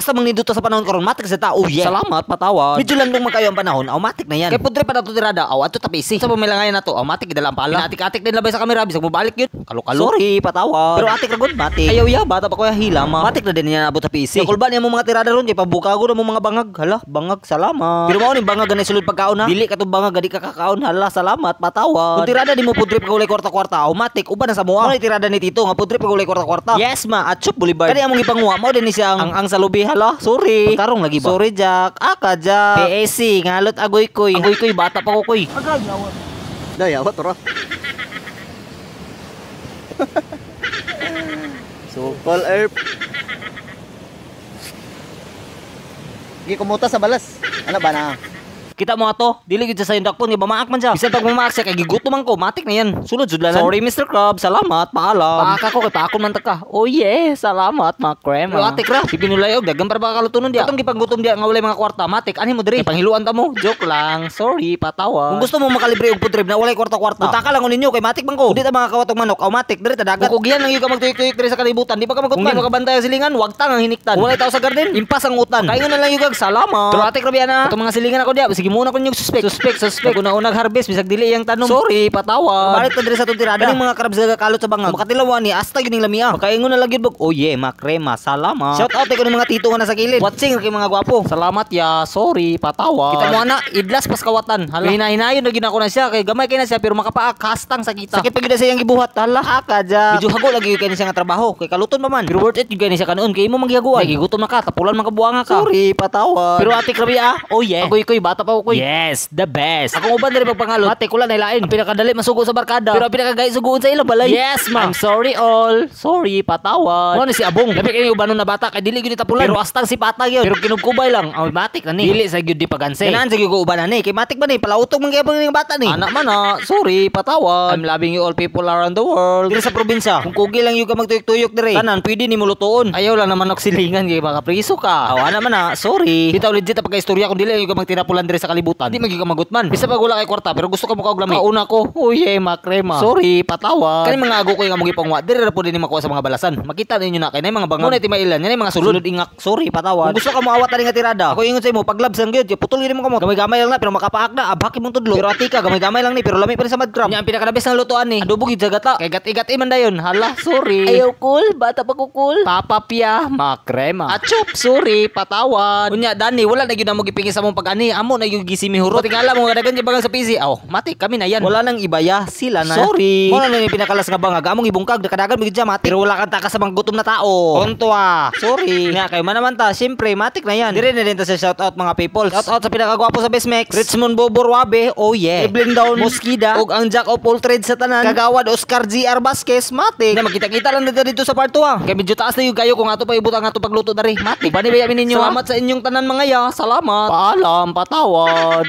Asa mang niduto sa panahon karon matik sa tao. Yeah. Salamat patawad. Medyo lang nung magkayo ang panahon, matik na yan. Kay pudre pa na to tirada. Ato tapisi. Sa pamilangayan na to, matik gidala ang pala. Atik-atik din labay sa kamera bisag mo balik yun. Kalo-kalo. Sorry, patawad. Pero atik ra gud matik. Ayaw ya bata pa ko hila ma. Matik na din niya abot sa PC. Kulban niya mo mga tirada ron kay pabuka ko na mo mga bangag. Hala, bangag salamat. Pero mao ni bangag ganay sulod pagkaon ha. Dili ka to bangag gadi ka kakaon. Hala, salamat patawad. Kung tirada di mo pudre pa ulay kwarta-kwarta, matik uban na sa mua. Mo tirada ni Tito nga pudre pa ulay kwarta-kwarta. Yes ma, Atsup Boulevard. Kani among ipanguha mo din ni siyang ang sa lubi. Hala, sorry. Tarong lagi ba? Sorry Jack. Aka Jack. PAC ngalot agoy koy. Agoy koy bata pa ko koy. Dayawat ora. Sukol Earth. Gi kumuta sa balas. Ano ba na? Kita mo ato, dili gid sa indak po ni bamaak man siya. Bisan pag mamaak siya kay gigutom man ko, matik na yan. Sulod sudlanan. Sorry Mr. Crab, salamat, paalam. Paaka ko kay paakon man ta ka. Oh yeah, salamat makrem. Pero atik ra, si pinulayog dagan para baka kalutunon dia. Katong gipanggutom dia nga walay mga kwarta, matik ani mo diri. Panghiluan ta mo. Joke lang. Sorry, patawa. Kung gusto mo makalibre og putrib na walay kwarta-kwarta, punta ka lang ninyo kay matik man ko. Di ta mga kawatong manok, matik diri ta dagat. Kung giyan lang yung ka magtuyok-tuyok diri sa kalibutan, di pa ka magutman. Kung di makabantay ang silingan, wag tang ang hiniktan. Walay tao sa garden, impas ang utan. Kaingon na lang yung salamat. Pero atik ra biya na. Katong mga silingan ako dia, sige muna ko yung suspect. Una-unag harvest bisag dili iyang tanom. Sorry, patawad. Balik ta diri sa tirada. Kaning mga crabs nga kalot sa bangag. Makatilawan ni hasta yun ning lamia. Makaingon na lagi bug. Oh yeah, makrema. Salamat. Shout out ko ng mga tito nga nasa kilid. Watching kay mga gwapo. Salamat ya. Sorry, patawad. Kita mo ana, idlas pas kawatan. Hala. Hinahin-hinayon na ginako na siya kay gamay kay na siya pero makapaak hastang sakita. Sakit pa gyud sa iyang gibuhat. Hala, aka ja. Medyo hago lagi kay siya nga trabaho. Kay kaluton pa man. Pero worth it gyud kay siya kanon kay imo maghihaguan. Kay gigutom na ka, tapulan man kabuanga ka. Sorry, patawad. Pero ate krabi oh yeah. Agoy-koy bata pa ko koy. Yes, the best. Akong uban diri pagpangalot. Ate kulan ay lain. Ang pinakadali masugo sa barkada. Pero ang pinakagay suguon sa ilo balay. Yes, ma'am. I'm sorry all. Sorry, patawad. Ano ni si Abong? Labi kay ubanon na bata kay dili gyud tapulan. Pero astang si patag yun. Pero kinugkubay lang. Ang matik na ni. Dili sa gyud di paganse. Kanan sa gyud ko uban ni. Kay matik ba ni palautog man gyapon ning bata ni. Anak man sorry, patawad. I'm loving you all people around the world. Diri sa probinsya. Kung kugi lang yung ka magtuyok-tuyok diri. Kanan pwede ni mo lutuon. Ayaw lang naman og silingan kay baka priso ka. Aw ana man sorry. Bitaw legit pagka istorya kung dili yung ka magtinapulan diri sa kalibutan. Di magi ka magutman. Bisa pag wala kay kwarta pero gusto ka mo kaog lami. Kauna ko. Oh yeah, makrema. Sorry, patawad. Kani mga ago ko yung amugi pangwa. Diri ra po din makuha sa mga balasan. Makita ninyo na kay nay mga bangon. Muna ti mailan. Yan mga sulod ingak. Sorry, patawad. Kung gusto ka mo awat ani nga tirada. Ako ingon sa imo pag labs ang gyud, putol gyud mo kamot. Gamay-gamay lang na pero makapaak na. Abaki mong tudlo. Pero atika gamay-gamay lang ni pero lami pa rin sa mud crab. Nya ang pinakadabes ng lutuan ni. Adobo gid sa gata. Kay gat-igat man dayon. Hala, sorry. Ayaw cool, bata pa ko cool. Papapya, makrema. Atsup, sorry, patawad. Unya Dani, wala na gyud na mo gipingi sa mong pag-ani. Amo na gyud gisimihurot. Tingala mo nga dagan bagang sa PC. Matik kami na yan. Wala nang ibaya, sila na. Sorry. Mo na ni pinakalas nga bangag. Among ibungkag nakadagan bigid siya matik. Pero wala kang taka sa mga gutom na tao. Ontoa. Sorry. Nga kay man naman ta, syempre matik na yan. Dire na din ta sa shout out mga people. Shout out sa pinakagwapo sa Besmex. Richmond Bobor Wabe. Oh yeah. Evelyn Down Mosquida ug ang Jack of all trades sa tanan. Kagawad Oscar GR Vasquez matik. Na makita-kita lang dito sa part 2 Kay medyo taas na yung kayo kung ato pa ibutang ato pagluto dari. Matik. Bani bayamin ninyo. Salamat sa inyong tanan mga ya. Salamat. Paalam, patawad.